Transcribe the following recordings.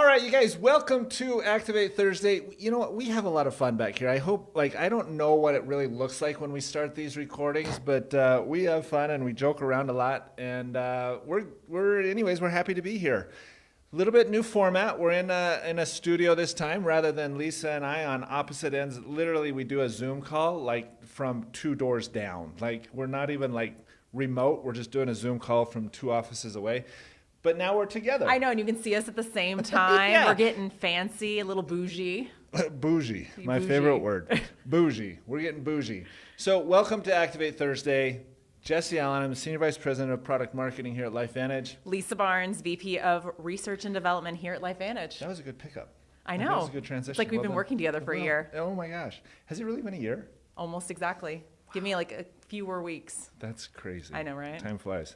right, you guys, welcome to Activate Thursday. You know what? We have a lot of fun back here. I hope, I don't know what it really looks like when we start these recordings, but we have fun and we joke around a lot. And we're happy to be here. A little bit new format. We're in a studio this time rather than Lisa and I on opposite ends. Literally, we do a Zoom call from 2 doors down. We're not even remote. We're just doing a Zoom call from 2 offices away. But now we're together. I know, and you can see us at the same time. Yeah. We're getting fancy, a little bougie. Bougie, my favorite word. Bougie. We're getting bougie. So welcome to Activate Thursday. Jesse Allen, I'm the Senior Vice President of Product Marketing here at LifeVantage. Lisa Barnes, VP of Research and Development here at LifeVantage. That was a good pickup. I know. That was a good transition. It's like we've been working together for a year. Oh my gosh. Has it really been a year? Almost exactly. Give me a few more weeks. That's crazy. I know, right? Time flies.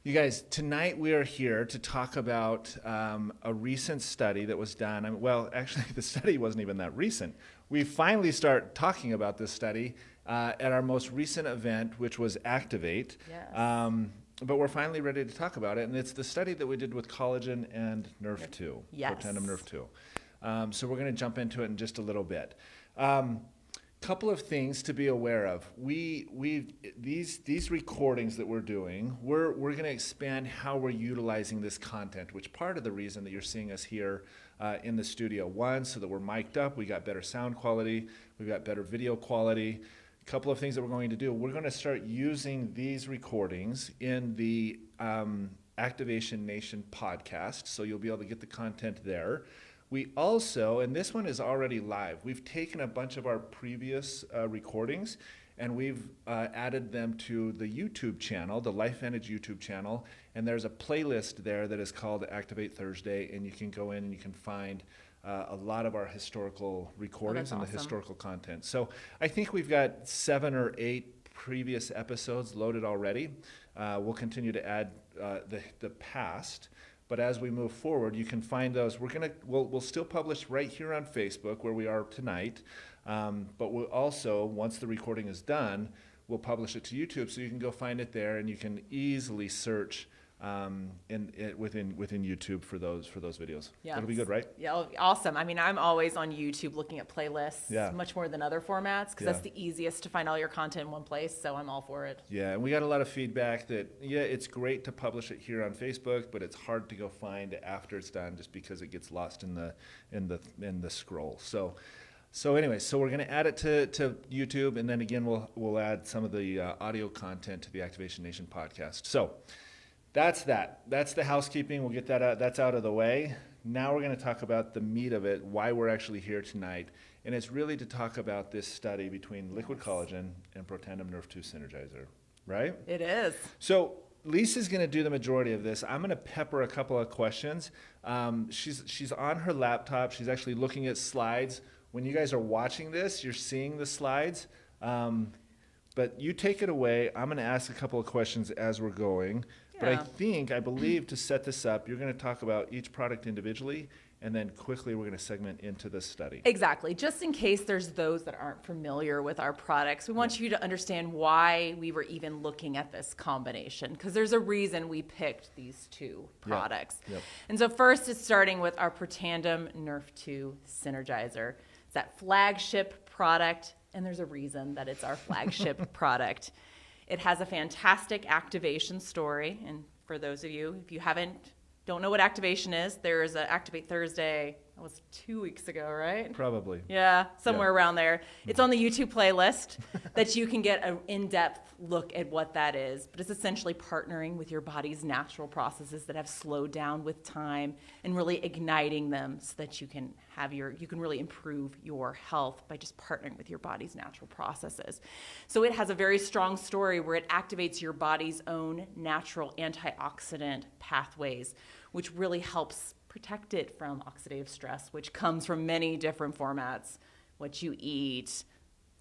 You guys, tonight we are here to talk about a recent study that was done. Actually, the study wasn't even that recent. We finally start talking about this study at our most recent event, which was Activate. Yes. But we're finally ready to talk about it, and it's the study that we did with Collagen and Nrf2, Yes. Protandim Nrf2. So we're going to jump into it in just a little bit. Couple of things to be aware of. These recordings that we're doing, we're going to expand how we're utilizing this content, which part of the reason that you're seeing us here in the studio. One, so that we're mic'd up, we got better sound quality, we've got better video quality. A couple of things that we're going to do. We're going to start using these recordings in the Activation Nation podcast, so you'll be able to get the content there. We also, and this one is already live, we've taken a bunch of our previous recordings and we've added them to the YouTube channel, the LifeVantage YouTube channel, and there's a playlist there that is called Activate Thursday, and you can go in and you can find a lot of our historical recordings and the historical content. So I think we've got 7 or 8 previous episodes loaded already. We'll continue to add the past. But as we move forward, you can find those. We'll still publish right here on Facebook where we are tonight. But we'll also, once the recording is done, we'll publish it to YouTube, so you can go find it there, and you can easily search within YouTube for those videos. Yeah, That'll be good, right? Yeah, awesome. I mean, I'm always on YouTube looking at playlists, much more than other formats, because that's the easiest to find all your content in one place, so I'm all for it. Yeah, and we got a lot of feedback that, it's great to publish it here on Facebook, but it's hard to go find after it's done just because it gets lost in the scroll. So anyway, we're going to add it to YouTube, and then again, we'll add some of the audio content to the Activation Nation podcast. So that's that. That's the housekeeping. We'll get that out. That's out of the way. Now we're going to talk about the meat of it, why we're actually here tonight, and it's really to talk about this study between liquid collagen and Protandim Nrf2 Synergizer, right? It is. So Lisa's going to do the majority of this. I'm going to pepper a couple of questions. She's on her laptop. She's actually looking at slides. When you guys are watching this, you're seeing the slides. But you take it away. I'm going to ask a couple of questions as we're going. Yeah. But I believe to set this up, you're going to talk about each product individually, and then quickly we're going to segment into this study. Exactly. Just in case there's those that aren't familiar with our products, we want you to understand why we were even looking at this combination, because there's a reason we picked these 2 products. Yep. And so first is starting with our Protandim Nrf2 Synergizer. It's that flagship product, and there's a reason that it's our flagship product. It has a fantastic activation story, and for those of you, if you don't know what activation is, there is an Activate Thursday. That was 2 weeks ago, right? Probably. Yeah, somewhere around there. It's on the YouTube playlist that you can get an in-depth look at what that is. But it's essentially partnering with your body's natural processes that have slowed down with time and really igniting them so that you can really improve your health by just partnering with your body's natural processes. So it has a very strong story where it activates your body's own natural antioxidant pathways, which really helps protect it from oxidative stress, which comes from many different formats: what you eat,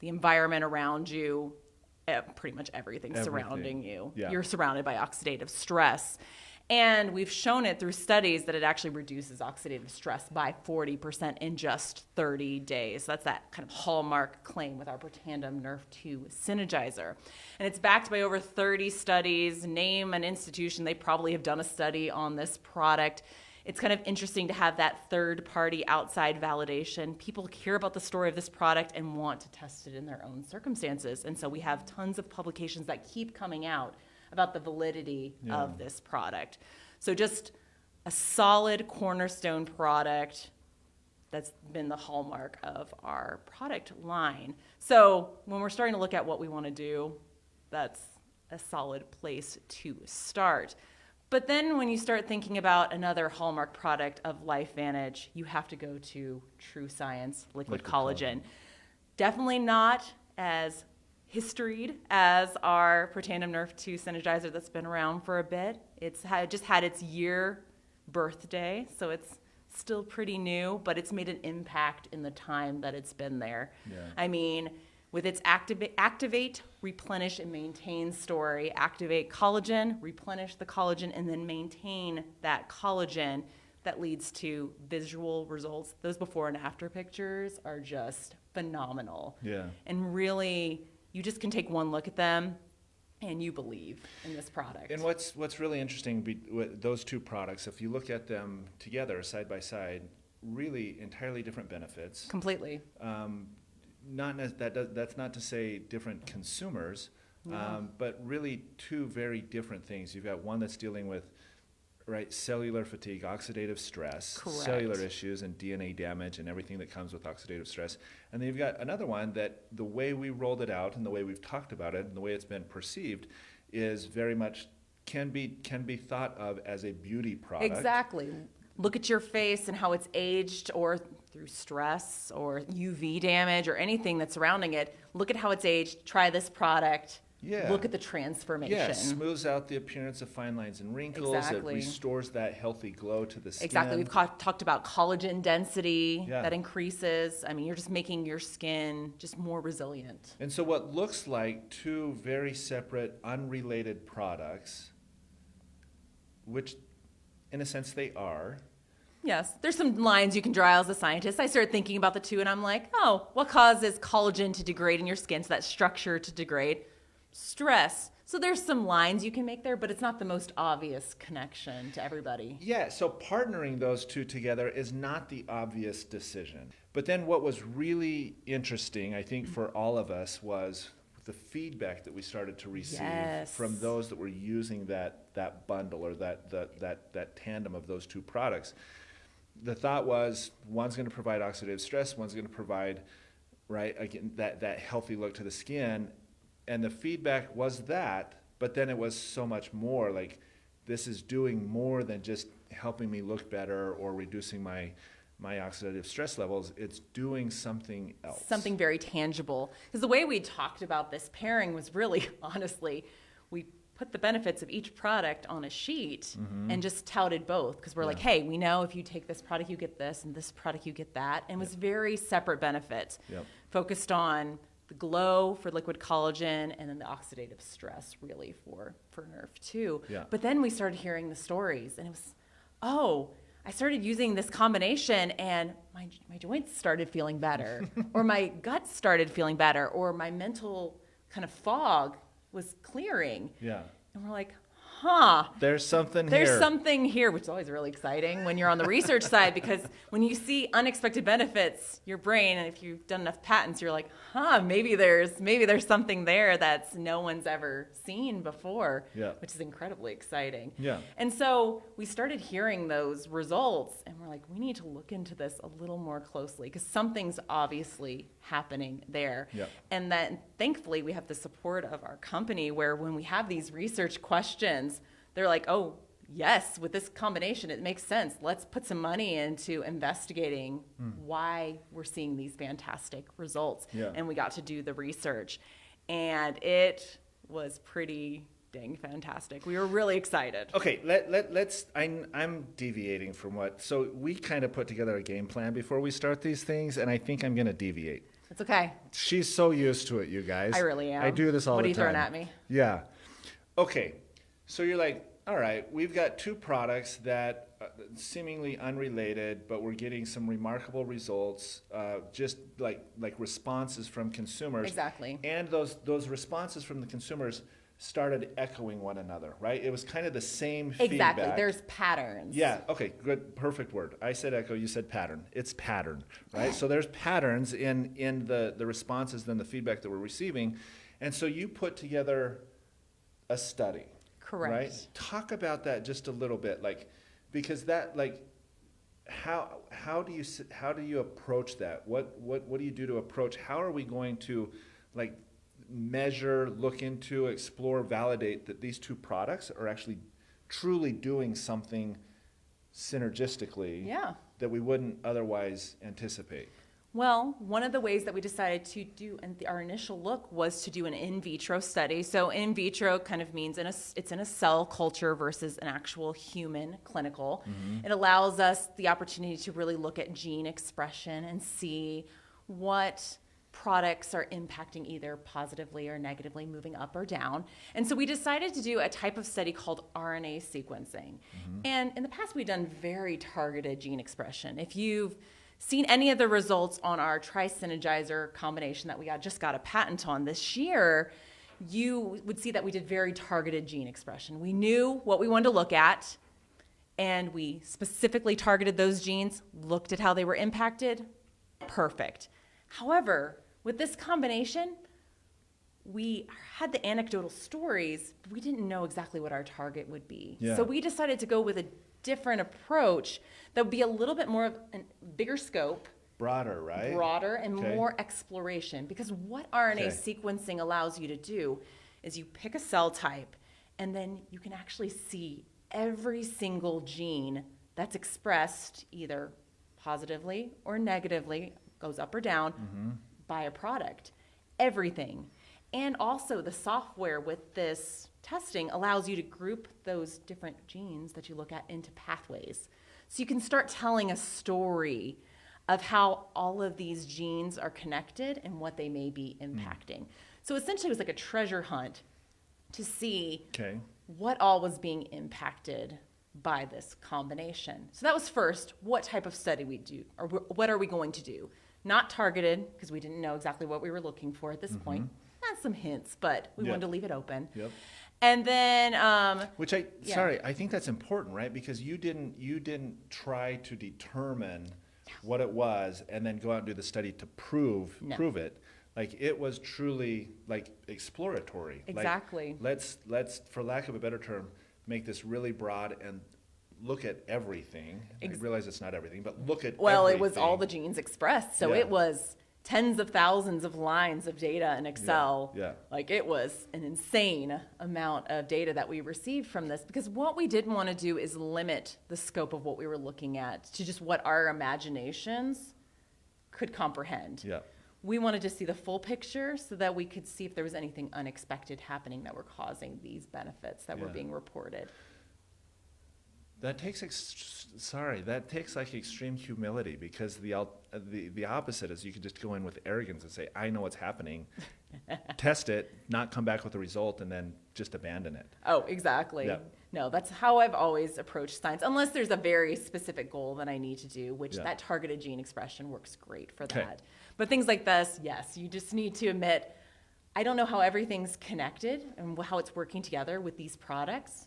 the environment around you, pretty much everything surrounding you. Yeah. You're surrounded by oxidative stress. And we've shown it through studies that it actually reduces oxidative stress by 40% in just 30 days. That's that kind of hallmark claim with our Protandim Nrf2 Synergizer. And it's backed by over 30 studies. Name an institution, they probably have done a study on this product. it's kind of interesting to have that third-party outside validation. People hear about the story of this product and want to test it in their own circumstances. And so we have tons of publications that keep coming out about the validity of this product. So just a solid cornerstone product that's been the hallmark of our product line. So when we're starting to look at what we want to do, that's a solid place to start. But then when you start thinking about another hallmark product of LifeVantage, you have to go to True Science Liquid Collagen. Definitely not as historied as our Protandim Nrf2 Synergizer that's been around for a bit. It's just had its year birthday, so it's still pretty new, but it's made an impact in the time that it's been there. Yeah. I mean, with its activate, replenish, and maintain story, activate collagen, replenish the collagen, and then maintain that collagen, that leads to visual results. Those before and after pictures are just phenomenal. Yeah. And really, you just can take one look at them and you believe in this product. And what's really interesting with those two products, if you look at them together, side by side, really entirely different benefits. Completely. That's not to say different consumers, but really two very different things. You've got one that's dealing with cellular fatigue, oxidative stress, Correct. cellular issues, and DNA damage, and everything that comes with oxidative stress. And then you've got another one that the way we rolled it out, and the way we've talked about it, and the way it's been perceived, is very much can be thought of as a beauty product. Exactly. Look at your face and how it's aged, or through stress or UV damage or anything that's surrounding it. Look at how it's aged. Try this product. Yeah. Look at the transformation. Yeah, smooths out the appearance of fine lines and wrinkles. Exactly. It restores that healthy glow to the skin. Exactly. We've talked about collagen density Yeah. that increases. I mean, you're just making your skin just more resilient. And so what looks like two very separate, unrelated products, which in a sense they are. Yes, there's some lines you can draw as a scientist. I started thinking about the two and I'm like, oh, what causes collagen to degrade in your skin, so that structure to degrade? Stress. So there's some lines you can make there, but it's not the most obvious connection to everybody. Yeah, so partnering those two together is not the obvious decision. But then what was really interesting, I think, for all of us was the feedback that we started to receive from those that were using that bundle or that tandem of those two products. The thought was one's going to provide oxidative stress, one's going to provide, again, that healthy look to the skin. And the feedback was that, but then it was so much more like this is doing more than just helping me look better or reducing my oxidative stress levels. It's doing something else. Something very tangible. Because the way we talked about this pairing was really, honestly, we put the benefits of each product on a sheet and just touted both. Because we're like, hey, we know if you take this product, you get this, and this product, you get that. And it was very separate benefits. Yep. Focused on the glow for liquid collagen and then the oxidative stress really for Nrf2. Yeah. But then we started hearing the stories and it was, I started using this combination and my joints started feeling better or my gut started feeling better or my mental kind of fog was clearing. Yeah. And we're like, There's something There's here. something here, which is always really exciting when you're on the research side, because when you see unexpected benefits, your brain, and if you've done enough patents, you're like, maybe there's something there that's no one's ever seen before, which is incredibly exciting. Yeah. And so we started hearing those results, and we're like, we need to look into this a little more closely, because something's obviously happening there. Yeah. And then thankfully we have the support of our company where when we have these research questions, they're like, oh, yes, with this combination, it makes sense. Let's put some money into investigating why we're seeing these fantastic results. Yeah. And we got to do the research. And it was pretty dang fantastic. We were really excited. Okay, let's. I'm deviating from so we kind of put together a game plan before we start these things, and I think I'm going to deviate. It's okay. She's so used to it, you guys. I really am. I do this all the time. What are you throwing at me? Yeah. Okay, so you're like, all right, we've got two products that seemingly unrelated, but we're getting some remarkable results, just like responses from consumers. Exactly. And those responses from the consumers started echoing one another, right? It was kind of the same Exactly. feedback. There's patterns. Yeah, okay, good, perfect word. I said echo, you said pattern. It's pattern, right? So there's patterns in the responses, then the feedback that we're receiving. And so you put together a study. Correct. Right? Talk about that just a little bit, like, because that, like, how do you approach that? What do you do to approach? How are we going to, like, measure, look into, explore, validate that these two products are actually truly doing something synergistically that we wouldn't otherwise anticipate? Well, one of the ways that we decided to do our initial look was to do an in vitro study. So in vitro kind of means it's in a cell culture versus an actual human clinical. Mm-hmm. It allows us the opportunity to really look at gene expression and see what products are impacting either positively or negatively, moving up or down. And so we decided to do a type of study called RNA sequencing. Mm-hmm. And in the past, we've done very targeted gene expression. If you've seen any of the results on our tri-synergizer combination that we just got a patent on this year, you would see that we did very targeted gene expression. We knew what we wanted to look at, and we specifically targeted those genes, looked at how they were impacted. Perfect. However, with this combination, we had the anecdotal stories, but we didn't know exactly what our target would be. Yeah. So we decided to go with a different approach that would be a little bit more of a bigger scope. Broader, right? Broader and more exploration. Because what RNA sequencing allows you to do is you pick a cell type, and then you can actually see every single gene that's expressed either positively or negatively, goes up or down, by a product. Everything. And also the software with this testing allows you to group those different genes that you look at into pathways. So you can start telling a story of how all of these genes are connected and what they may be impacting. So essentially it was like a treasure hunt to see what all was being impacted by this combination. So that was first, what type of study we do, or what are we going to do? Not targeted, because we didn't know exactly what we were looking for at this point. Some hints, but we wanted to leave it open. Yep. And then, sorry, I think that's important, right? Because you didn't try to determine what it was and then go out and do the study to prove it. Like, it was truly like exploratory. Exactly. Like, let's, for lack of a better term, make this really broad and look at everything. I realize it's not everything, but look at everything. It was all the genes expressed, so it was tens of thousands of lines of data in Excel. Yeah. Like, it was an insane amount of data that we received from this, because what we didn't want to do is limit the scope of what we were looking at to just what our imaginations could comprehend. Yeah. We wanted to see the full picture so that we could see if there was anything unexpected happening that were causing these benefits that were being reported. That takes like extreme humility, because the opposite is you could just go in with arrogance and say, I know what's happening, test it, not come back with a result, and then just abandon it. Oh, exactly. Yep. No, that's how I've always approached science, unless there's a very specific goal that I need to do, which that targeted gene expression works great for that. But things like this, yes, you just need to admit, I don't know how everything's connected and how it's working together with these products.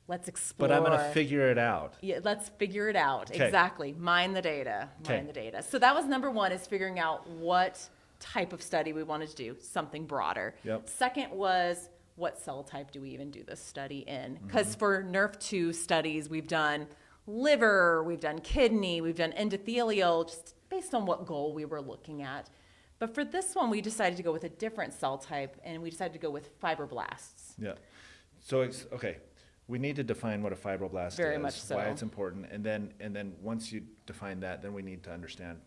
Let's explore. But I'm going to figure it out. Yeah, let's figure it out. Exactly. Mine the data. Mine the data. So that was number one, is figuring out what type of study we wanted to do, something broader. Yep. Second was, what cell type do we even do this study in? Because for Nrf2 studies, we've done liver, we've done kidney, we've done endothelial, just based on what goal we were looking at. But for this one, we decided to go with a different cell type, and we decided to go with fibroblasts. Yeah. So it's, we need to define what a fibroblast is, very much so, why it's important, and then once you define that, then we need to understand,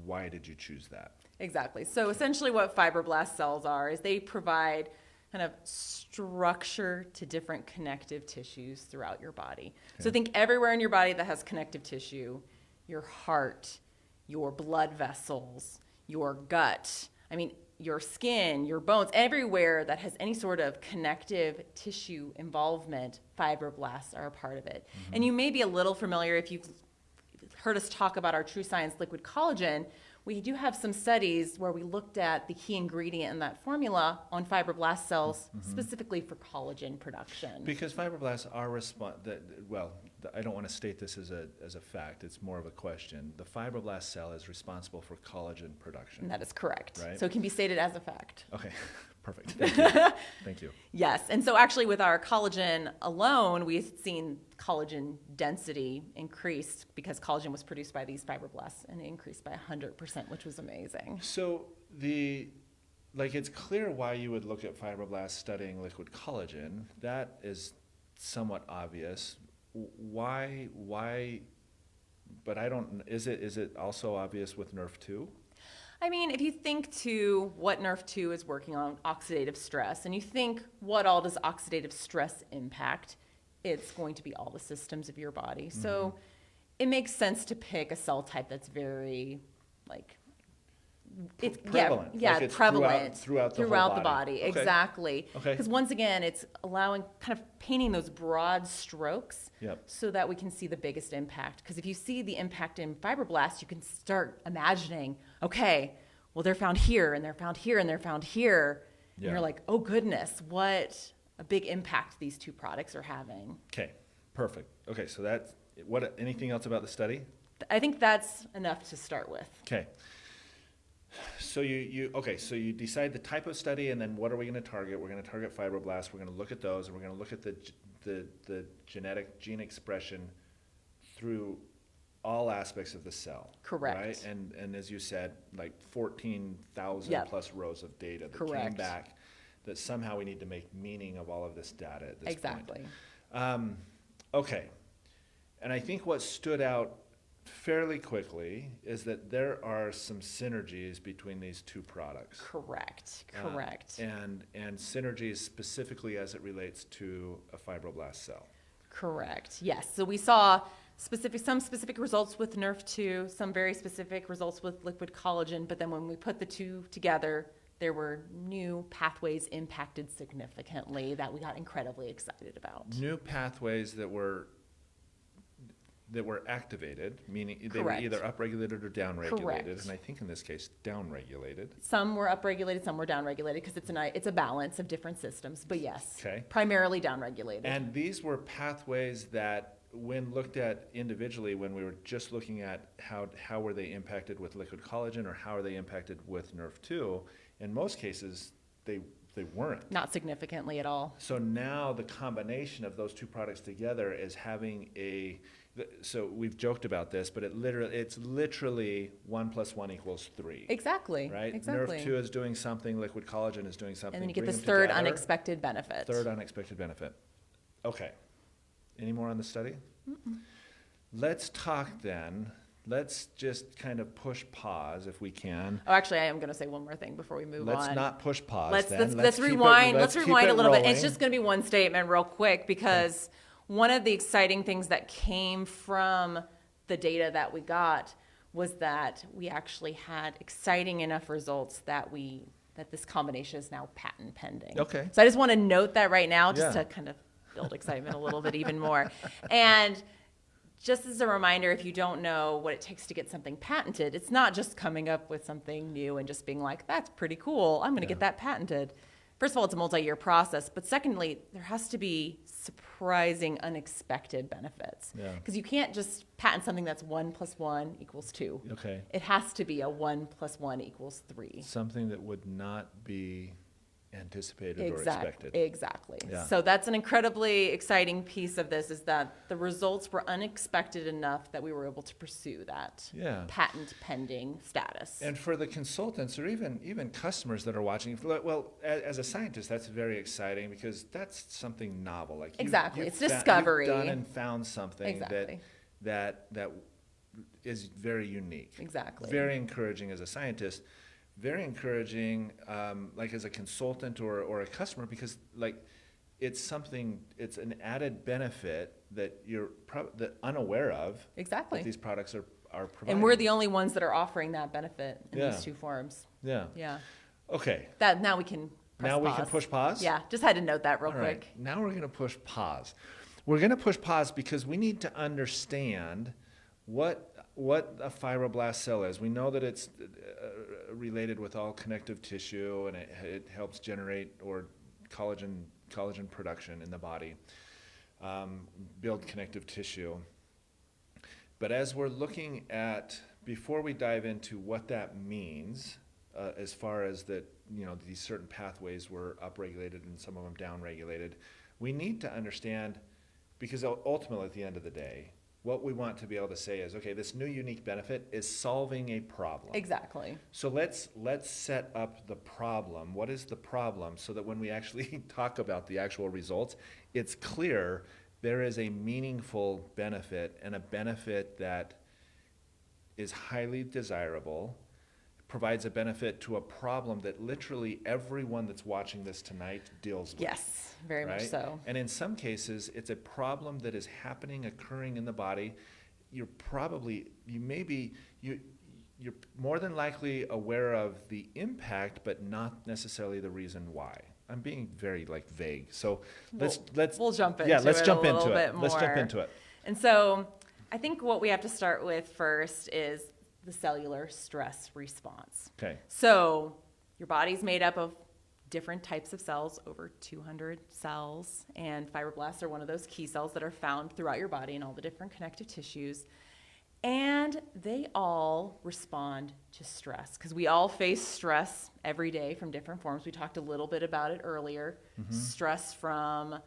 why did you choose that? Exactly. So essentially what fibroblast cells are is they provide kind of structure to different connective tissues throughout your body. So think everywhere in your body that has connective tissue, your heart, your blood vessels, your gut, your skin, your bones, everywhere that has any sort of connective tissue involvement, fibroblasts are a part of it. And you may be a little familiar if you've heard us talk about our True Science liquid collagen. we do have some studies where we looked at the key ingredient in that formula on fibroblast cells, specifically for collagen production. Because fibroblasts are I don't want to state this as a fact. It's more of a question. The fibroblast cell is responsible for collagen production. And that is correct. Right? So it can be stated as a fact. Okay, perfect. Thank you. Thank you. Yes, and so actually with our collagen alone, we've seen collagen density increased because collagen was produced by these fibroblasts, and it increased by 100%, which was amazing. So it's clear why you would look at fibroblasts studying liquid collagen. That is somewhat obvious. Why? But is it also obvious with Nrf2? I mean, if you think to what Nrf2 is working on, oxidative stress, and you think what all does oxidative stress impact, it's going to be all the systems of your body. So it makes sense to pick a cell type that's very, it's prevalent. It's prevalent throughout the whole the body. Okay. Exactly. Okay. Because once again, it's allowing kind of painting those broad strokes so that we can see the biggest impact. Because if you see the impact in fibroblasts, you can start imagining, okay, well, they're found here, and they're found here, and they're found here. And you're like, oh goodness, what a big impact these two products are having. Okay, perfect. Okay, so anything else about the study? I think that's enough to start with. Okay. So you decide the type of study, and then what are we going to target? We're going to target fibroblasts. We're going to look at those, and we're going to look at the genetic gene expression through all aspects of the cell. Correct. Right? And as you said, 14,000 plus rows of data that came back, that somehow we need to make meaning of all of this data at this point. Okay. And I think what stood out fairly quickly is that there are some synergies between these two products. Correct. And synergies specifically as it relates to a fibroblast cell. Correct. Yes. So we saw some specific results with Nrf2, some very specific results with liquid collagen, but then when we put the two together, there were new pathways impacted significantly that we got incredibly excited about. New pathways that were activated, meaning they were either upregulated or downregulated. Correct. And I think in this case, downregulated. Some were upregulated, some were downregulated, because it's a balance of different systems. But yes, okay. Primarily downregulated. And these were pathways that, when looked at individually, when we were just looking at how were they impacted with liquid collagen or how are they impacted with Nrf2, in most cases, they weren't. Not significantly at all. So now the combination of those two products together is having so we've joked about this, but it's literally 1 + 1 = 3. Exactly. Right? Exactly. Nrf2 is doing something, liquid collagen is doing something. And then you get Bring this them third together. unexpected benefit. Third unexpected benefit. Okay. Any more on the study? Let's talk then. Let's just kind of push pause if we can. Oh, actually, I am going to say one more thing before we move on. Let's not push pause. Let's rewind. Let's rewind a little bit. It's rolling. just going to be one statement real quick, because one of the exciting things that came from the data that we got was that we actually had exciting enough results that this combination is now patent pending. Okay. So I just want to note that right now, just to kind of build excitement a little bit even more. And just as a reminder, if you don't know what it takes to get something patented, it's not just coming up with something new and just being like, that's pretty cool, I'm going to get that patented. First of all, it's a multi-year process, but secondly, there has to be surprising, unexpected benefits. Because you can't just patent something that's 1 + 1 = 2. Okay. It has to be a 1 + 1 = 3. Something that would not be anticipated or expected. Exactly. Yeah. So that's an incredibly exciting piece of this, is that the results were unexpected enough that we were able to pursue that patent pending status. And for the consultants or even customers that are watching, well, as a scientist, that's very exciting because that's something novel. Like it's discovery. You've done and found something Exactly. that is very unique. Exactly. Very encouraging as a scientist. Very encouraging, as a consultant or a customer, because it's an added benefit that you're unaware of. Exactly. That these products are providing. And we're the only ones that are offering that benefit in these two forms. Yeah. Yeah. Okay. Now we can press pause. We can push pause? Yeah, just had to note that real All quick. Right. Now we're going to push pause. We're going to push pause because we need to understand what a fibroblast cell is. We know that it's related with all connective tissue, and it helps generate or collagen production in the body, build connective tissue. But as we're looking at, before we dive into what that means, as far as that, these certain pathways were upregulated and some of them downregulated, we need to understand, because ultimately at the end of the day, what we want to be able to say is, okay, this new unique benefit is solving a problem. Exactly. So let's set up the problem. What is the problem, so that when we actually talk about the actual results, it's clear there is a meaningful benefit, and a benefit that is highly desirable, provides a benefit to a problem that literally everyone that's watching this tonight deals with. Yes, very much so. And in some cases, it's a problem that is occurring in the body. You're more than likely aware of the impact, but not necessarily the reason why. I'm being very vague. So we'll jump into let's jump into it. Let's jump into it. And so I think what we have to start with first is the cellular stress response. Okay. So your body's made up of different types of cells, over 200 cells, and fibroblasts are one of those key cells that are found throughout your body in all the different connective tissues. And they all respond to stress, because we all face stress every day from different forms. We talked a little bit about it earlier. Mm-hmm. Stress from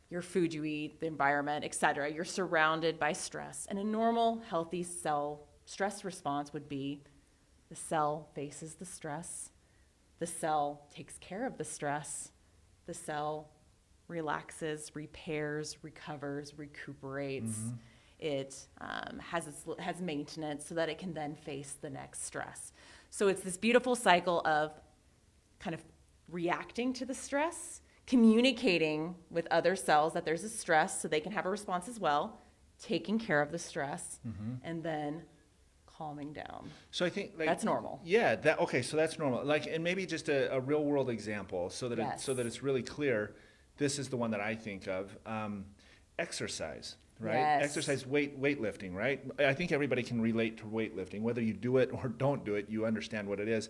your food you eat, the environment, etc. You're surrounded by stress. And a normal, healthy cell stress response would be the cell faces the stress, the cell takes care of the stress, the cell relaxes, repairs, recovers, recuperates. Mm-hmm. It has maintenance so that it can then face the next stress. So it's this beautiful cycle of kind of reacting to the stress, communicating with other cells that there's a stress so they can have a response as well, taking care of the stress, mm-hmm. and then calming down. So I think that's normal. Yeah. So that's normal. And maybe just a real world example so that yes. so that it's really clear. This is the one that I think of. Exercise. Right? Yes. Exercise, weightlifting, right? I think everybody can relate to weightlifting. Whether you do it or don't do it, you understand what it is.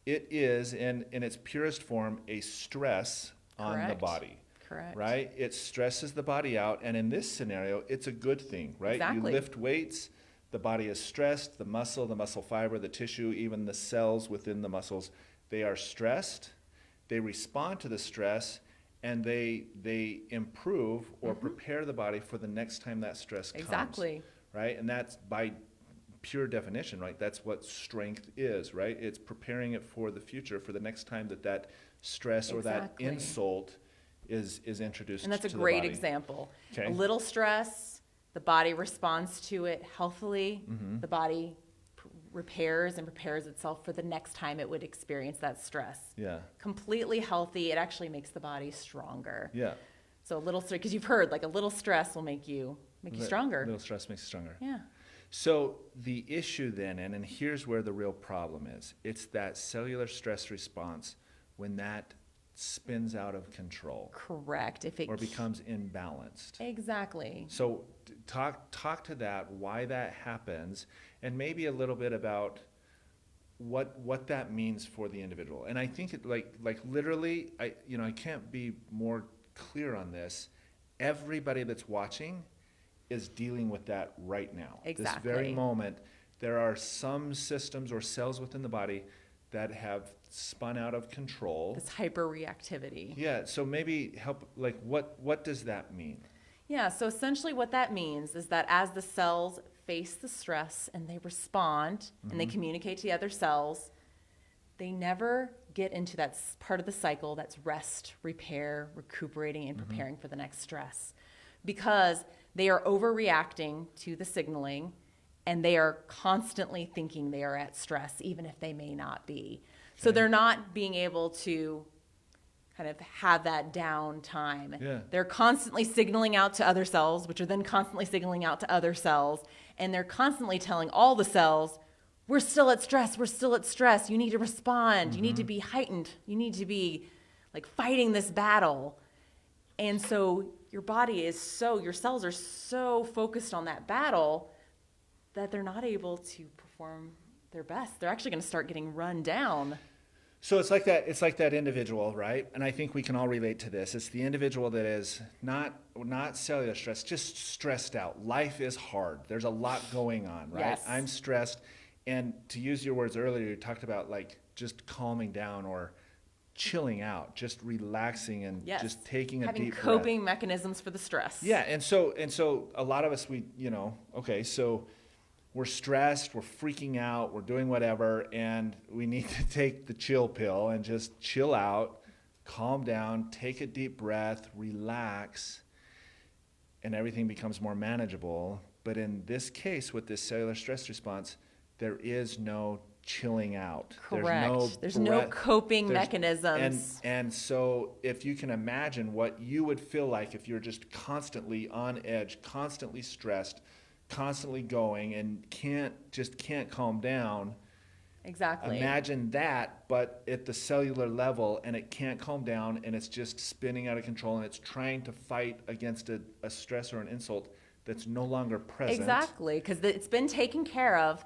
It is, in its purest form, a stress on the body. Correct. Right? It stresses the body out, and in this scenario, it's a good thing, right? Exactly. You lift weights, the body is stressed, the muscle fiber, the tissue, even the cells within the muscles, they are stressed, they respond to the stress, and they improve or mm-hmm. prepare the body for the next time that stress comes. Exactly. Right? And that's by pure definition, right? That's what strength is, right? It's preparing it for the future, for the next time that stress or that insult is introduced to the body. And that's a great example. Okay. A little stress, the body responds to it healthily. Mm-hmm. The body repairs and prepares itself for the next time it would experience that stress. Yeah. Completely healthy. It actually makes the body stronger. Yeah. So a little stress, because you've heard, a little stress will make you stronger. A little stress makes you stronger. Yeah. So the issue then, and here's where the real problem is, it's that cellular stress response when that spins out of control. Correct. Or becomes imbalanced. Exactly. So talk to that, why that happens, and maybe a little bit about what that means for the individual. And I think it literally, I can't be more clear on this. Everybody that's watching is dealing with that right now. Exactly. This very moment, there are some systems or cells within the body that have spun out of control. This hyperreactivity. Yeah, so maybe help, what does that mean? Yeah, so essentially what that means is that as the cells face the stress and they respond mm-hmm. and they communicate to the other cells, they never get into that part of the cycle that's rest, repair, recuperating, and preparing mm-hmm. for the next stress. Because they are overreacting to the signaling and they are constantly thinking they are at stress, even if they may not be. Okay. So they're not being able to kind of have that downtime. Yeah. They're constantly signaling out to other cells, which are then constantly signaling out to other cells, and they're constantly telling all the cells, we're still at stress, you need to respond, mm-hmm. you need to be heightened, you need to be fighting this battle. And so your cells are so focused on that battle that they're not able to perform their best. They're actually going to start getting run down. So it's like that individual, right? And I think we can all relate to this. It's the individual that is not cellular stress, just stressed out. Life is hard. There's a lot going on, right? Yes. I'm stressed. And to use your words earlier, you talked about like just calming down or chilling out, just relaxing and Yes. just taking a Having deep breath. coping mechanisms for the stress. Yeah, and so a lot of us, okay, so we're stressed, we're freaking out, we're doing whatever, and we need to take the chill pill and just chill out, calm down, take a deep breath, relax, and everything becomes more manageable. But in this case, with this cellular stress response, there is no chilling out. Correct. There's no coping mechanisms. And so if you can imagine what you would feel like if you're just constantly on edge, constantly stressed, constantly going and can't calm down. Exactly. Imagine that, but at the cellular level, and it can't calm down, and it's just spinning out of control, and it's trying to fight against a stress or an insult that's no longer present. Exactly, because it's been taken care of,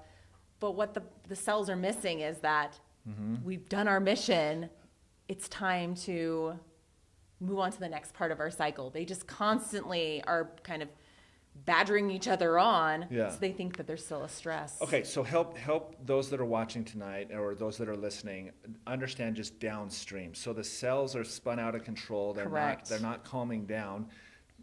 but what the cells are missing is that we've done our mission. It's time to move on to the next part of our cycle. They just constantly are kind of badgering each other on, so they think that there's still a stress. Okay, so help those that are watching tonight or those that are listening understand just downstream. So the cells are spun out of control. They're not calming down.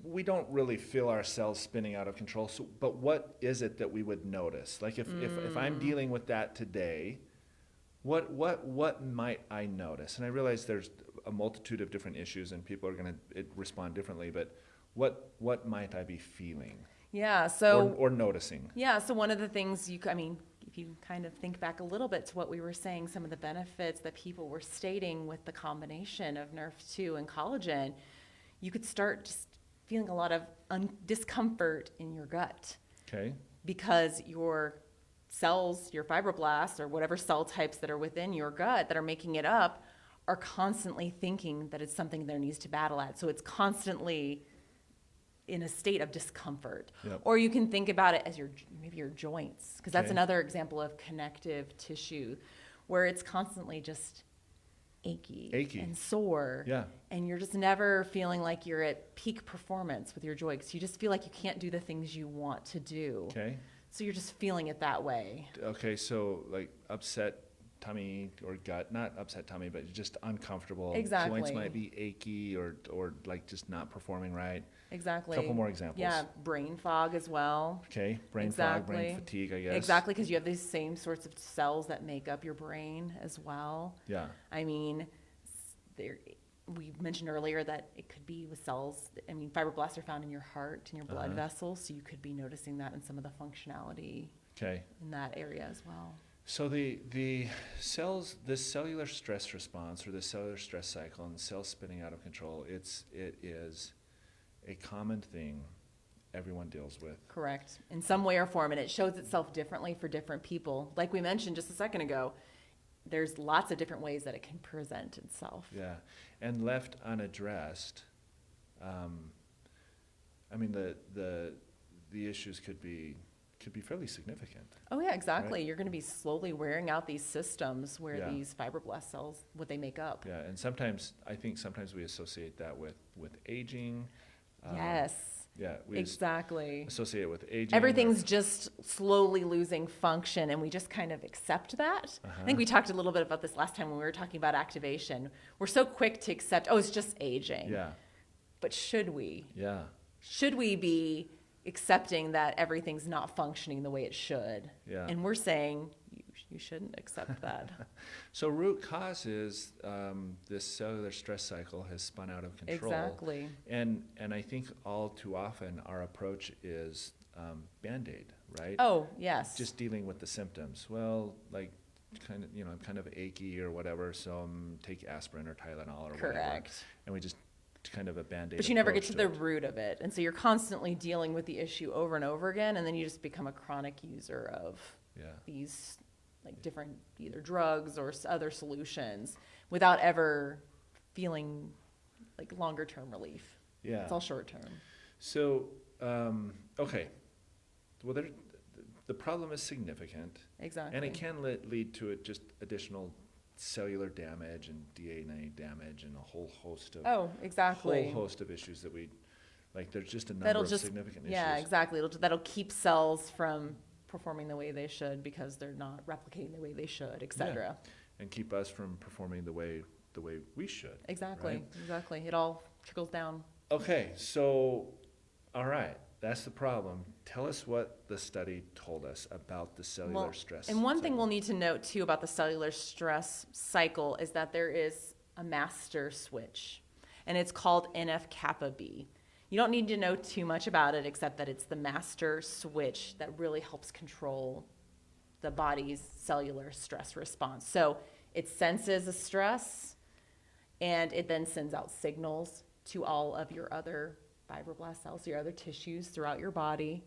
We don't really feel our cells spinning out of control. So, but what is it that we would notice? Like if I'm dealing with that today, what might I notice? And I realize there's a multitude of different issues and people are going to respond differently, but what might I be feeling? Yeah, so or noticing. Yeah, so one of the things if you kind of think back a little bit to what we were saying, some of the benefits that people were stating with the combination of Nrf2 and collagen, you could start just feeling a lot of discomfort in your gut. Okay. Because your cells, your fibroblasts, or whatever cell types that are within your gut that are making it up are constantly thinking that it's something there needs to battle at. So it's constantly in a state of discomfort. Yep. Or you can think about it as maybe your joints, because that's Okay. another example of connective tissue where it's constantly just achy and sore. Yeah. And you're just never feeling like you're at peak performance with your joints. You just feel like you can't do the things you want to do. Okay. So you're just feeling it that way. Okay, so like upset tummy or gut, not upset tummy, but just uncomfortable. Exactly. Joints might be achy or like just not performing right. Exactly. A couple more examples. Yeah, brain fog as well. Okay, brain fog, brain fatigue, I guess. Exactly, because you have these same sorts of cells that make up your brain as well. Yeah. I mean, we mentioned earlier that it could be with cells. I mean, fibroblasts are found in your heart and your blood vessels, so you could be noticing that in some of the functionality in that area as well. So the cells, this cellular stress response or the cellular stress cycle and the cells spinning out of control, it is a common thing everyone deals with. Correct. In some way or form, and it shows itself differently for different people. Like we mentioned just a second ago, there's lots of different ways that it can present itself. Yeah, and left unaddressed, I mean the issues could be fairly significant. Oh yeah, exactly. Right? You're going to be slowly wearing out these systems where these fibroblast cells, what they make up. Yeah, and I think sometimes we associate that with aging. Yes. Yeah, we exactly. associate it with aging. Everything's just slowly losing function, and we just kind of accept that. I think we talked a little bit about this last time when we were talking about activation. We're so quick to accept, it's just aging. Yeah. But should we? Yeah. Should we be accepting that everything's not functioning the way it should? Yeah. And we're saying you shouldn't accept that. So root cause is this cellular stress cycle has spun out of control. Exactly. And I think all too often our approach is Band-Aid, right? Oh, yes. Just dealing with the symptoms. Well, like I'm kind of achy or whatever, so take aspirin or Tylenol or whatever. Correct. And we just kind of a Band-Aid. But you never get approach to the root of it. And so you're constantly dealing with the issue over and over again, and then you just become a chronic user of these like different either drugs or other solutions without ever feeling like longer term relief. Yeah. It's all short term. So, okay. Well, the problem is significant. Exactly. And it can lead to it just additional cellular damage and DNA damage and a whole host of exactly. whole host of issues that we like. There's just a number That'll of just, significant yeah, issues. exactly. That'll keep cells from performing the way they should because they're not replicating the way they should, etc. And keep us from performing the way we should. Exactly, right? exactly. It all trickles down. Okay, so all right, that's the problem. Tell us what the study told us about the cellular stress. And one thing cycle. we'll need to note too about the cellular stress cycle is that there is a master switch, and it's called NF-kappa B. You don't need to know too much about it except that it's the master switch that really helps control the body's cellular stress response. So it senses a stress, and it then sends out signals to all of your other fibroblast cells, your other tissues throughout your body,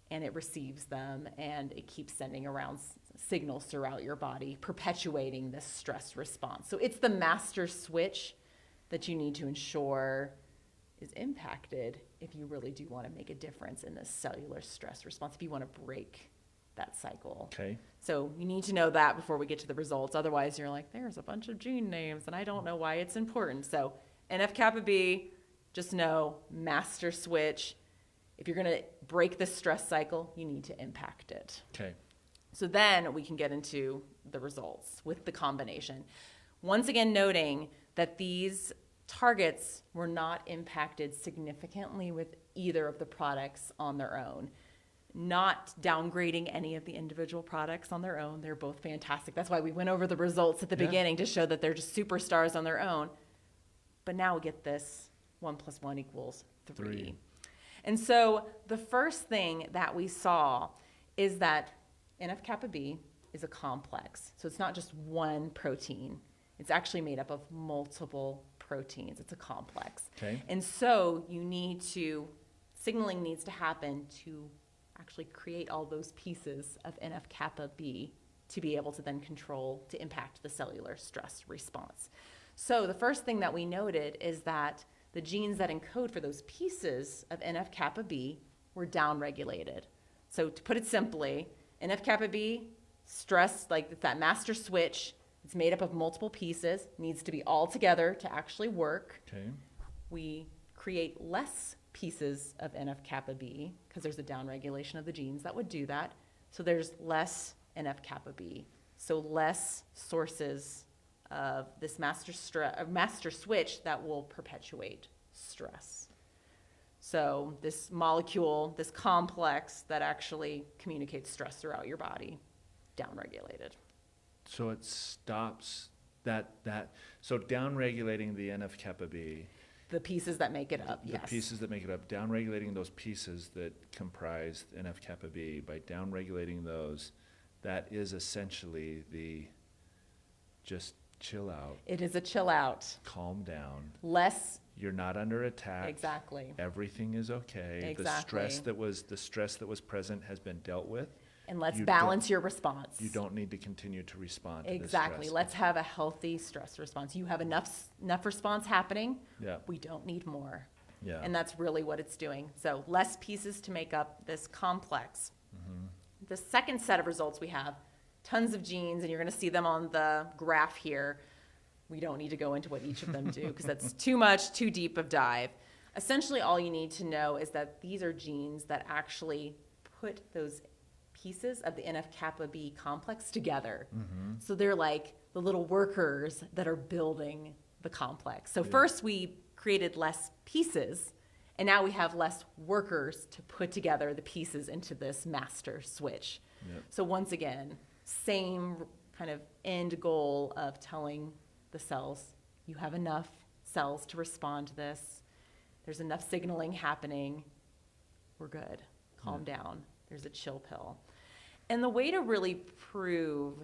and it receives them, and it keeps sending around signals throughout your body, perpetuating this stress response. So it's the master switch that you need to ensure is impacted if you really do want to make a difference in this cellular stress response, if you want to break that cycle. Okay. So you need to know that before we get to the results. Otherwise, you're like, there's a bunch of gene names, and I don't know why it's important. So NF-kappa B, just know, master switch. If you're going to break the stress cycle, you need to impact it. Okay. So then we can get into the results with the combination. Once again, noting that these targets were not impacted significantly with either of the products on their own. Not downgrading any of the individual products on their own. They're both fantastic. That's why we went over the results at the beginning to show that they're just superstars on their own. But now we get this 1 + 1 = 3. And so the first thing that we saw is that NF-kappa B is a complex. So it's not just one protein. It's actually made up of multiple proteins. It's a complex. Okay. And so signaling needs to happen to actually create all those pieces of NF-kappa B to be able to then to impact the cellular stress response. So the first thing that we noted is that the genes that encode for those pieces of NF-kappa B were downregulated. So to put it simply, NF-kappa B, stress, like it's that master switch, it's made up of multiple pieces, needs to be all together to actually work. Okay. We create less pieces of NF-kappa B because there's a downregulation of the genes that would do that. So there's less NF-kappa B. So less sources of this master switch that will perpetuate stress. So this molecule, this complex that actually communicates stress throughout your body, downregulated. So it stops that. So downregulating the NF-kappa B. The pieces that make it up, The yes. pieces that make it up, downregulating those pieces that comprise NF-kappa B, by downregulating those, that is essentially the just chill out. It is a chill out. Calm down. Less, You're not under attack. exactly. Everything is okay. Exactly. The stress that was present has been dealt with. And let's You balance your response. You don't need to continue to respond to Exactly. this stress. Let's have a healthy stress response. You have enough response happening. Yeah. We don't need more. Yeah. And that's really what it's doing. So less pieces to make up this complex. Mm-hmm. The second set of results we have, tons of genes, and you're going to see them on the graph here. We don't need to go into what each of them do because that's too deep of dive. Essentially, all you need to know is that these are genes that actually put those pieces of the NF-kappa B complex together. Mm-hmm. So they're like the little workers that are building the complex. So first we created less pieces, and now we have less workers to put together the pieces into this master switch. Yep. So once again, same kind of end goal of telling the cells, you have enough cells to respond to this. There's enough signaling happening. We're good. Calm down. There's a chill pill. And the way to really prove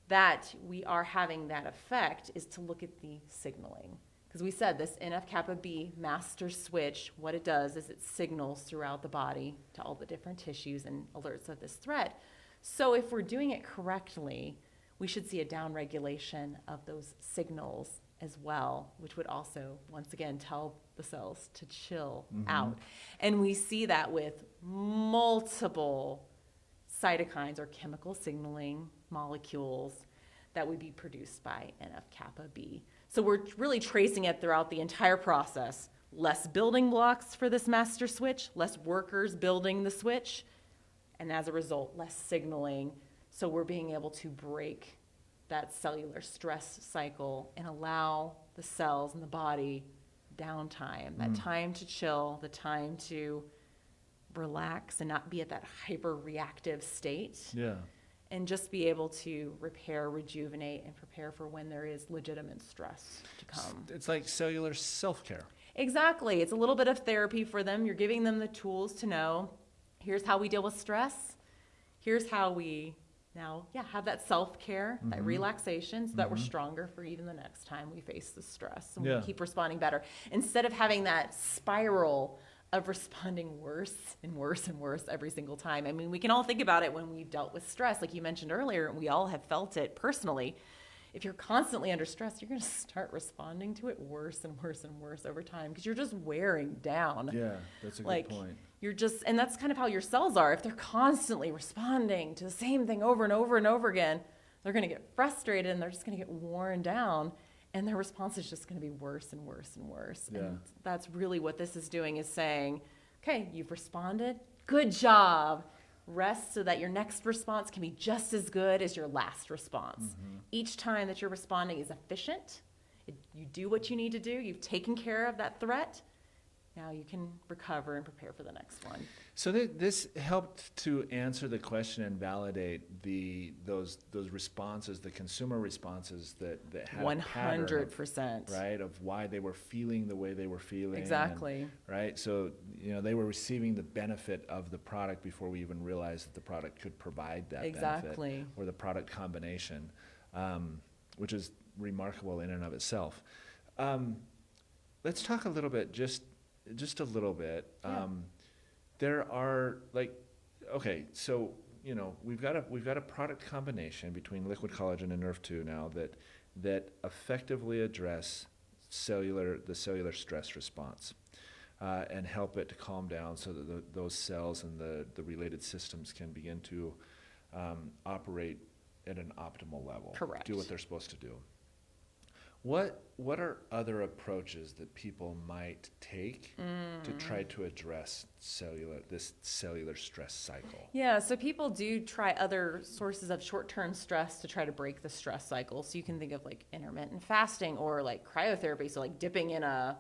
that we are having that effect is to look at the signaling. Because we said this NF-kappa B master switch, what it does is it signals throughout the body to all the different tissues and alerts of this threat. So if we're doing it correctly, we should see a downregulation of those signals as well, which would also, once again, tell the cells to chill out. And we see that with multiple cytokines or chemical signaling molecules that would be produced by Nrf-kappa B. So we're really tracing it throughout the entire process. Less building blocks for this master switch, less workers building the switch, and as a result, less signaling. So we're being able to break that cellular stress cycle and allow the cells in the body downtime, that time to chill, the time to relax and not be at that hyper-reactive state. Yeah. And just be able to repair, rejuvenate, and prepare for when there is legitimate stress to come. It's like cellular self-care. Exactly. It's a little bit of therapy for them. You're giving them the tools to know, here's how we deal with stress. Here's how we now, have that self-care, that relaxation, so that we're stronger for even the next time we face the stress. And we keep responding better. Instead of having that spiral of responding worse and worse and worse every single time. I mean, we can all think about it when we've dealt with stress. Like you mentioned earlier, and we all have felt it personally. If you're constantly under stress, you're going to start responding to it worse and worse and worse over time because you're just wearing down. Yeah, that's a Like, good point. you're just, and that's kind of how your cells are. If they're constantly responding to the same thing over and over and over again, they're going to get frustrated and they're just going to get worn down. And their response is just going to be worse and worse and worse. Yeah. And that's really what this is doing, is saying, okay, you've responded. Good job. Rest so that your next response can be just as good as your last response. Each time that you're responding is efficient. You do what you need to do. You've taken care of that threat. Now you can recover and prepare for the next one. So this helped to answer the question and validate those responses, the consumer responses that had a pattern of, 100%. right, of why they were feeling the way they were feeling. Exactly. And, right, so they were receiving the benefit of the product before we even realized that the product could provide that Exactly. benefit, or the product combination, which is remarkable in and of itself. Let's talk a little bit, just a little bit. Yeah. There are so we've got a product combination between liquid collagen and Nrf2 now that effectively address the cellular stress response and help it to calm down so that those cells and the related systems can begin to operate at an optimal level. Correct. Do what they're supposed to do. What are other approaches that people might take to try to address this cellular stress cycle? Yeah, so people do try other sources of short-term stress to try to break the stress cycle. So you can think of like intermittent fasting or like cryotherapy, so like dipping in a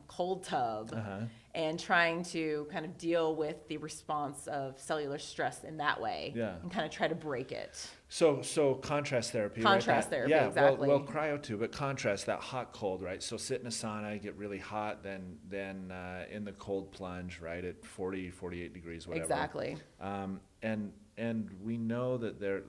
cold tub and trying to kind of deal with the response of cellular stress in that way, and kind of try to break it. So contrast therapy. Contrast therapy, exactly. Well, cryo too, but contrast, that hot cold, right? So sit in a sauna, get really hot, then in the cold plunge, right, at 40, 48 degrees, whatever. Exactly. And we know that they're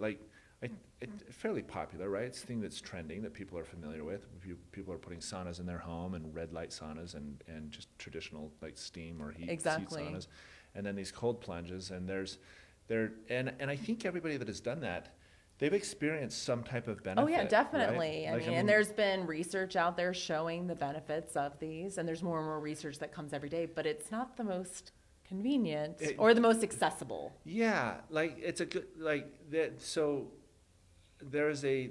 fairly popular, right? It's a thing that's trending that people are familiar with. People are putting saunas in their home, and red light saunas, and just traditional like steam or heat seat saunas, and then these cold plunges. And I think everybody that has done that, they've experienced some type of benefit. Oh yeah, definitely. Right? I mean, and there's been research out there showing the benefits of these, and there's more and more research that comes every day. But it's not the most convenient or the most accessible. Yeah, like it's a good that. So there's a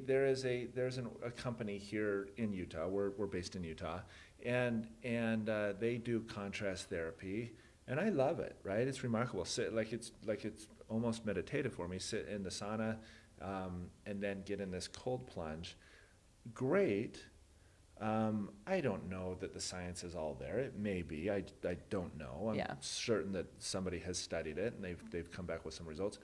company here in Utah. We're based in Utah, and they do contrast therapy, and I love it. Right, it's remarkable. It's almost meditative for me. Sit in the sauna, and then get in this cold plunge. Great. I don't know that the science is all there. It may be. I don't know. I'm certain that somebody has studied it and they've come back with some results.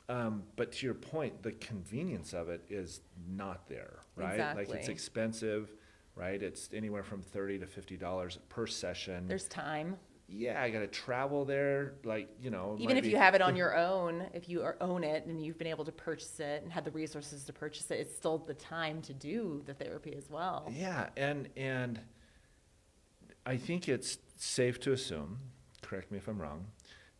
But to your point, the convenience of it is not there, right? Exactly. Like it's expensive, right? It's anywhere from $30 to $50 per session. There's time. Yeah, I got to travel there, Even if you have it on your own, if you own it and you've been able to purchase it and had the resources to purchase it, it's still the time to do the therapy as well. Yeah, and I think it's safe to assume, correct me if I'm wrong,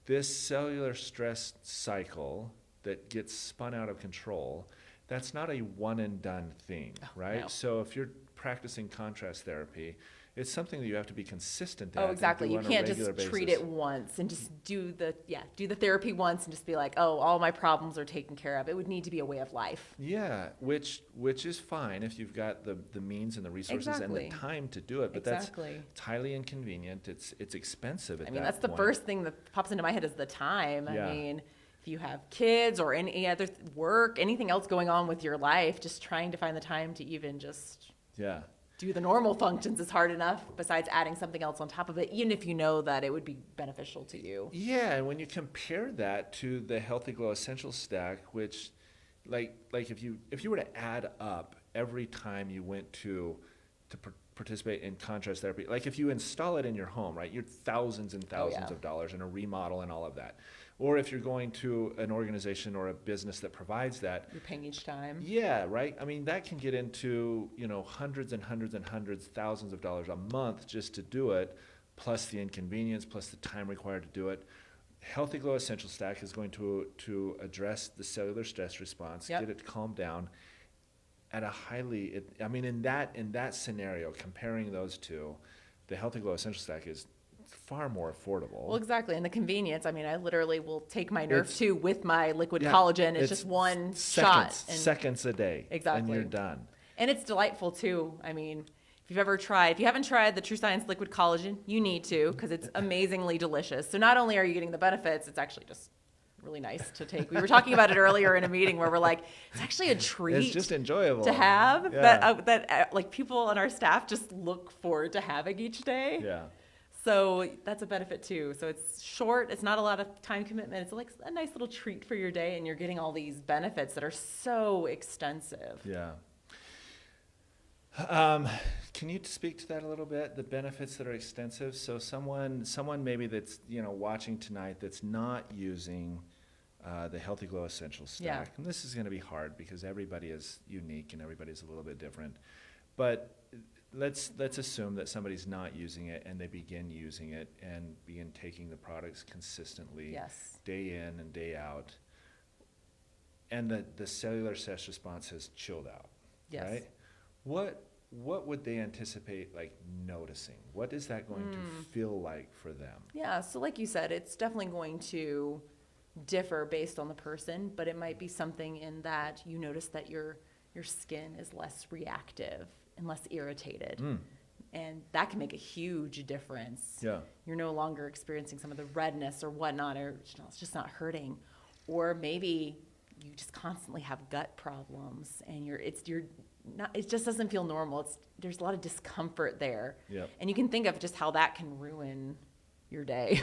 this cellular stress cycle that gets spun out of control, that's not a one and done thing, right? No. So if you're practicing contrast therapy It's something that you have to be consistent at. Oh, exactly. And You do on a can't regular just treat basis. it once and just do the therapy once and just be like, oh, all my problems are taken care of. It would need to be a way of life. Yeah, which is fine if you've got the means and the resources Exactly. and the time to do it. But Exactly. it's highly inconvenient. It's expensive at I mean, that that's the point. first thing that pops into my head is the time. Yeah. I mean, if you have kids or any other work, anything else going on with your life, just trying to find the time to even just Yeah. do the normal functions is hard enough, besides adding something else on top of it, even if you know that it would be beneficial to you. Yeah, and when you compare that to the Healthy Glow Essential Stack, which, like if you were to add up every time you went to participate in contrast therapy, like if you install it in your home, right, you're thousands and thousands yeah. of dollars in a remodel and all of that. Or if you're going to an organization or a business that provides that, You're paying each time. yeah, right. I mean, that can get into, hundreds and hundreds and hundreds, thousands of dollars a month just to do it, plus the inconvenience, plus the time required to do it. Healthy Glow Essential Stack is going to address the cellular stress response, Yep. get it calmed down at a highly, in that scenario, comparing those two, the Healthy Glow Essential Stack is far more affordable. Well, exactly. And the convenience, I mean, I literally will take my It's- Nrf2 with my liquid Yeah, collagen. It's just one shot. seconds a day, and Exactly. you're done. And it's delightful too. I mean, if you haven't tried the True Science Liquid Collagen, you need to, because it's amazingly delicious. So not only are you getting the benefits, it's actually just really nice to take. We were talking about it earlier in a meeting where we're like, it's actually a treat It's just enjoyable to have Yeah. that like people on our staff just look forward to having each day. Yeah. So that's a benefit too. So it's short. It's not a lot of time commitment. It's like a nice little treat for your day, and you're getting all these benefits that are so extensive. Yeah. Can you speak to that a little bit? The benefits that are extensive. So someone maybe that's watching tonight that's not using the Healthy Glow Essential Stack. Yeah. And this is going to be hard because everybody is unique and everybody's a little bit different. But let's assume that somebody's not using it and they begin using it and begin taking the products consistently, Yes. day in and day out, and the cellular stress response has chilled out. Yes. Right? What would they anticipate noticing? What is that going to feel like for them? Yeah. So like you said, it's definitely going to differ based on the person, but it might be something in that you notice that your skin is less reactive and less irritated. And that can make a huge difference. Yeah. You're no longer experiencing some of the redness or whatnot, or it's just not hurting. Or maybe you just constantly have gut problems and it just doesn't feel normal. There's a lot of discomfort there. Yep. And you can think of just how that can ruin your day.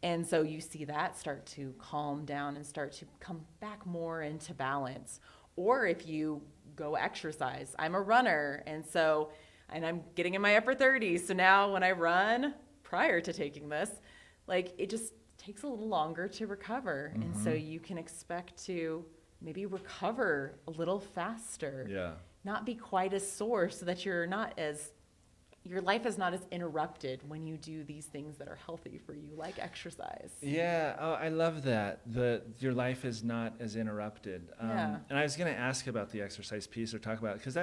And so you see that start to calm down and start to come back more into balance. Or if you go exercise, I'm a runner, and I'm getting in my upper 30s. So now when I run prior to taking this, it just takes a little longer to recover. And so you can expect to maybe recover a little faster. Yeah. Not be quite as sore, so that your life is not as interrupted when you do these things that are healthy for you, like exercise. Yeah, I love that. Your life is not as interrupted. Yeah. And I was going to ask about the exercise piece or talk about it, because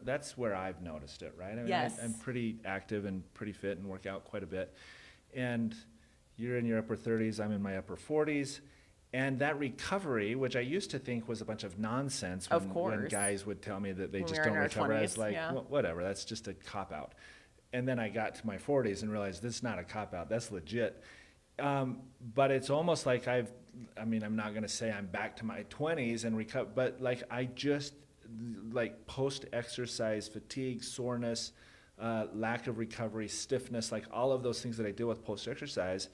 that's where I've noticed it, right? I mean, Yes. I'm pretty active and pretty fit and work out quite a bit. And you're in your upper 30s, I'm in my upper 40s. And that recovery, which I used to think was a bunch of nonsense when, Of course. when guys would tell me that they When just we were in don't our recover, I was 20s, like, yeah. Whatever, that's just a cop-out. And then I got to my 40s and realized this is not a cop-out, that's legit. But it's almost like I'm not going to say I'm back to my 20s and recover, but I just, post-exercise fatigue, soreness, lack of recovery, stiffness, all of those things that I deal with post-exercise,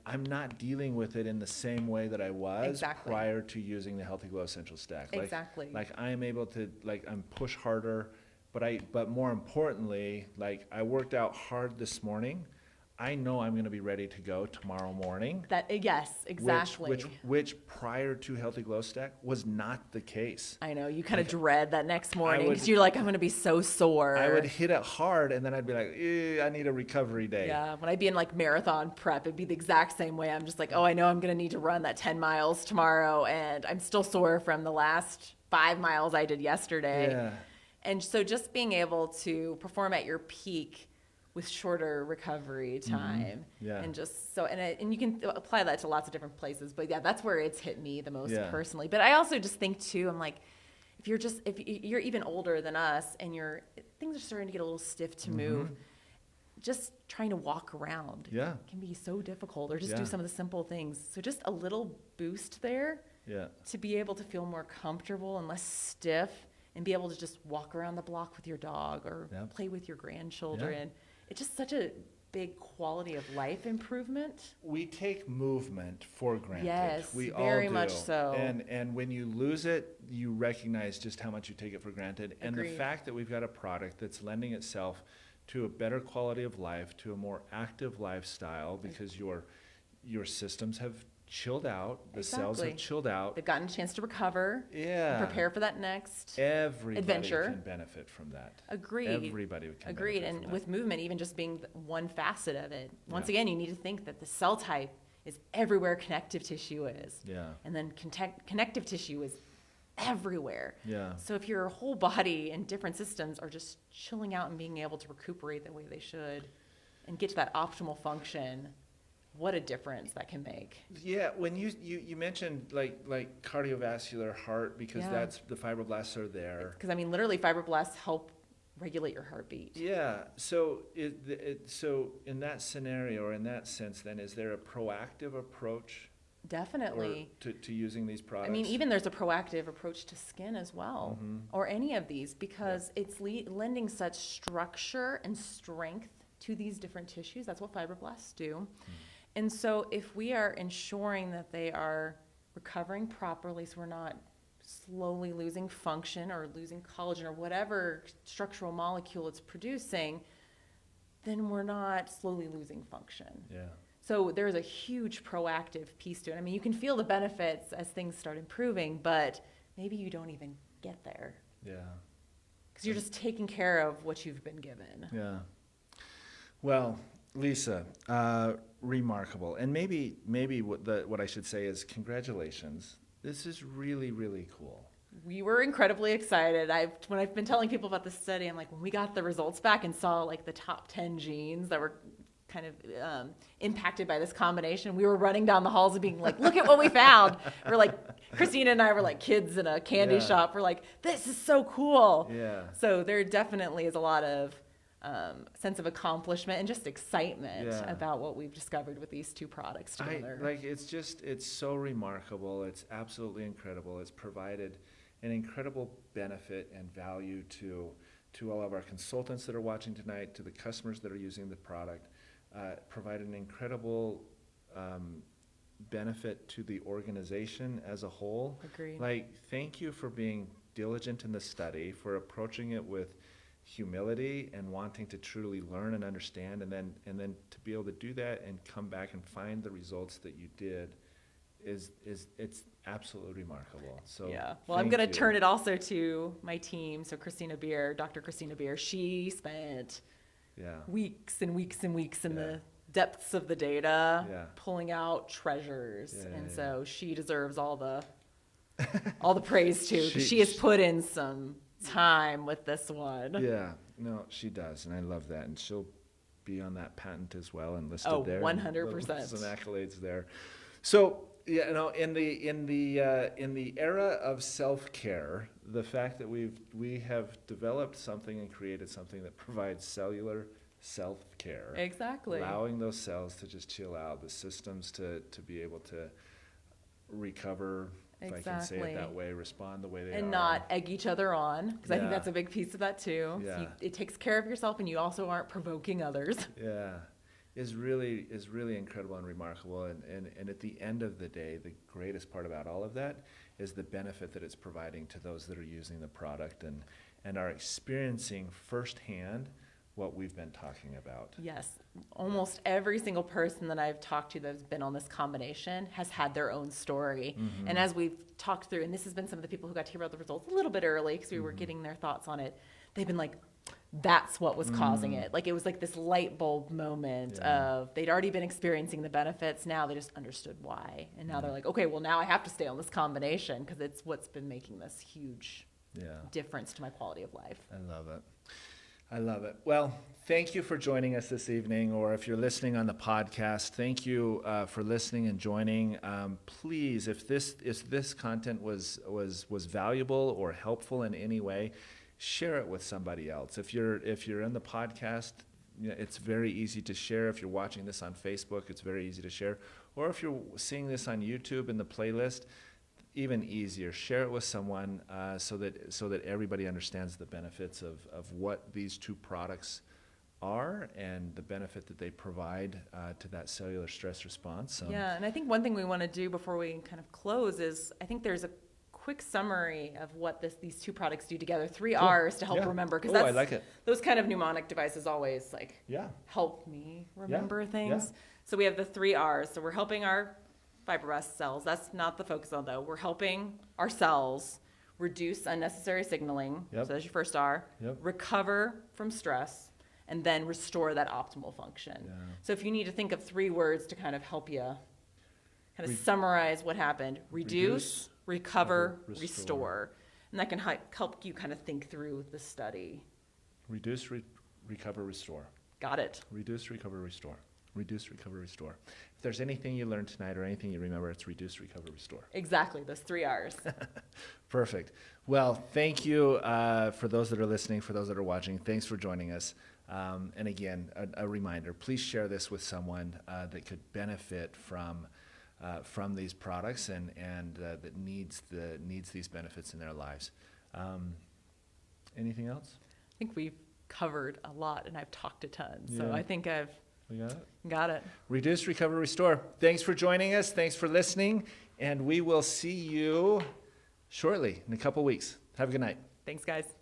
I'm not dealing with it in the same way that I was Exactly. prior to using the Healthy Glow Essential Stack. Exactly. I am able to, I'm push harder, but more importantly, I worked out hard this morning. I know I'm going to be ready to go tomorrow morning. Yes, exactly. Which prior to Healthy Glow Stack was not the case. I know, you kind of dread that next morning would- because you're like, I'm going to be so sore. I would hit it hard and then I'd be like, I need a recovery day. Yeah, when I'd be in marathon prep, it'd be the exact same way. I'm just like, oh, I know I'm going to need to run that 10 miles tomorrow, and I'm still sore from the last 5 miles I did yesterday. Yeah. And so just being able to perform at your peak with shorter recovery time. Yeah. And just so, and you can apply that to lots of different places, but yeah, that's where it's hit me the most Yeah. personally. But I also just think too, I'm like, if you're even older than us and things are starting to get a little stiff to move, just trying to walk around Yeah. can be so difficult, or just Yeah. do some of the simple things. So just a little boost there Yeah. to be able to feel more comfortable and less stiff, and be able to just walk around the block with your dog or Yep. play with your grandchildren. It's just such a big quality of life improvement. We take movement for granted. Yes, we very all do. much so. And when you lose it, you recognize just how much you take it for granted. And the Agreed. fact that we've got a product that's lending itself to a better quality of life, to a more active lifestyle, because your systems have chilled out, the cells Exactly. have chilled out. They've gotten a chance to recover, Yeah. prepare for that next Everybody adventure. can benefit from that. Agreed. Everybody can Agreed. benefit And from with that. movement, even just being one facet of it. Once Yeah. again, you need to think that the cell type is everywhere connective tissue is. Yeah. And then connective tissue is everywhere. Yeah. So if your whole body and different systems are just chilling out and being able to recuperate the way they should and get to that optimal function, what a difference that can make. Yeah, when you mentioned like cardiovascular heart, because Yeah. that's the fibroblasts are there. Because I mean, literally, fibroblasts help regulate your heartbeat. Yeah. So so in that scenario, or in that sense, then is there a proactive approach Definitely. to using these products? I mean, even there's a proactive approach to skin as well, Mm-hmm. or any of these, because it's lending such structure and strength to these different tissues. That's what fibroblasts do. Mm-hmm. And so if we are ensuring that they are recovering properly, so we're not slowly losing function or losing collagen or whatever structural molecule it's producing, then we're not slowly losing function. Yeah. So there's a huge proactive piece to it. I mean, you can feel the benefits as things start improving, but maybe you don't even get there Yeah. because you're just taking care of what you've been given. Yeah. Well, Lisa, remarkable. And maybe what I should say is congratulations. This is really, really cool. We were incredibly excited. When I've been telling people about this study, I'm like, when we got the results back and saw like the top 10 genes that were kind of impacted by this combination, we were running down the halls and being like, look at what we found. We're like, Christina and I were like kids in a candy Yeah. shop. We're like, this is so cool. Yeah. So there definitely is a lot of sense of accomplishment and just excitement Yeah. about what we've discovered with these two products together. It's so remarkable. It's absolutely incredible. It's provided an incredible benefit and value to all of our consultants that are watching tonight, to the customers that are using the product. Provide an incredible benefit to the organization as a whole. Agreed. Like, thank you for being diligent in the study, for approaching it with humility and wanting to truly learn and understand, and then to be able to do that and come back and find the results that you did is it's absolutely remarkable. So Yeah. Well, I'm thank going to you. turn it also to my team. So Dr. Christina Beer, she spent Yeah. weeks and weeks and weeks in Yeah. the depths of the data, Yeah. pulling out treasures. Yeah, and yeah, so she deserves all the praise too. 'Cause She- she has put in some time with this one. Yeah. No, she does, and I love that, and she'll be on that patent as well and listed Oh, there. 100%. Some accolades there. So yeah, no, in the era of self-care, the fact that we have developed something and created something that provides cellular self-care, Exactly. allowing those cells to just chill out, the systems to be able to recover, if I can say Exactly. it that way, respond the way they are. And not egg each other on, because I think Yeah. that's a big piece of that too. Yeah. So it takes care of yourself, and you also aren't provoking others. Yeah, is really incredible and remarkable. And at the end of the day, the greatest part about all of that is the benefit that it's providing to those that are using the product and are experiencing firsthand what we've been talking about. Yes, almost every single person that I've talked to that's been on this combination has had their own story. Mm-hmm. And as we've talked through, and this has been some of the people who got to hear about the results a little bit early because we were Mm-hmm. getting their thoughts on it, they've been like, that's what was causing it. Like it was like this light bulb moment Mm. Yeah. of they'd already been experiencing the benefits. Now they just understood why. And now they're like, okay, well now I have to stay on this combination because it's what's been making this huge Yeah, difference to my quality of life. I love it. I love it. Well, thank you for joining us this evening, or if you're listening on the podcast, thank you for listening and joining. Please, if this content was valuable or helpful in any way, share it with somebody else. If you're in the podcast, it's very easy to share. If you're watching this on Facebook, it's very easy to share. Or if you're seeing this on YouTube in the playlist, even easier. Share it with someone so that everybody understands the benefits of what these two products are and the benefit that they provide to that cellular stress response. Yeah, and I think one thing we want to do before we kind of close is I think there's a quick summary of what these two products do together. 3 R's to help remember, because I like it. Those kind of mnemonic devices always help me remember things. Yeah. So we have the 3 R's. So we're helping our fibroblast cells. That's not the focus on though. We're helping our cells reduce unnecessary signaling. Yep. So that's your first R. Yep. Recover from stress, and then restore that optimal function. Yeah. So if you need to think of 3 words to kind of help you kind of summarize what happened: reduce, recover, restore. And that can help you kind of think through the study. Reduce, recover, restore. Got it. Reduce, recover, restore. Reduce, recover, restore. If there's anything you learned tonight or anything you remember, it's reduce, recover, restore. Exactly, those 3 R's. Perfect. Well, thank you for those that are listening, for those that are watching. Thanks for joining us. And again, a reminder, please share this with someone that could benefit from these products and that needs these benefits in their lives. Anything else? I think we've covered a lot, and I've talked a ton. So Yeah. I think I've We got it? got it. Reduce, recover, restore. Thanks for joining us. Thanks for listening. And we will see you shortly in a couple weeks. Have a good night. Thanks, guys.